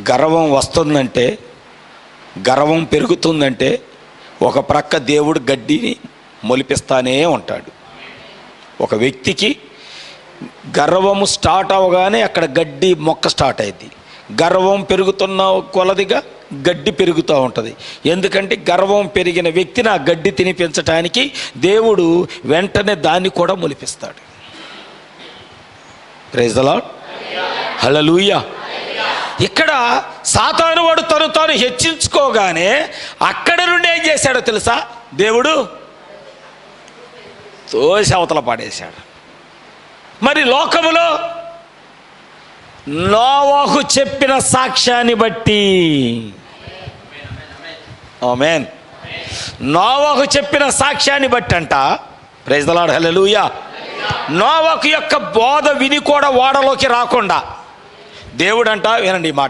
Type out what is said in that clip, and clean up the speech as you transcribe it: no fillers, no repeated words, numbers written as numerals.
గర్వం వస్తుందంటే, గర్వం పెరుగుతుందంటే ఒక ప్రక్క దేవుడు గడ్డిని మొలిపిస్తానే ఉంటాడు. ఒక వ్యక్తికి గర్వము స్టార్ట్ అవగానే అక్కడ గడ్డి మొక్క స్టార్ట్ అయింది. గర్వం పెరుగుతున్న కొలదిగా గడ్డి పెరుగుతూ ఉంటుంది. ఎందుకంటే గర్వం పెరిగిన వ్యక్తిని ఆ గడ్డి తినిపించటానికి దేవుడు వెంటనే దాన్ని కూడా మొలిపిస్తాడు. ప్రైజ్ ది లార్డ్, హల్లెలూయా. ఇక్కడ సాతాను వాడు తను తాను హెచ్చించుకోగానే అక్కడ నుండి ఏం చేశాడో తెలుసా? దేవుడు తోసి అవతల పాడేశాడు. మరి లోకములో నోవహు చెప్పిన సాక్ష్యాన్ని బట్టి, ఆమేన్, నోవహు చెప్పిన సాక్ష్యాన్ని బట్టి అంట, ప్రైజ్ ది లార్డ్, హల్లెలూయా, నోవహు యొక్క బోధ విని కూడా ఓడలోకి రాకుండా దేవుడంట, వినండి ఈ మాట,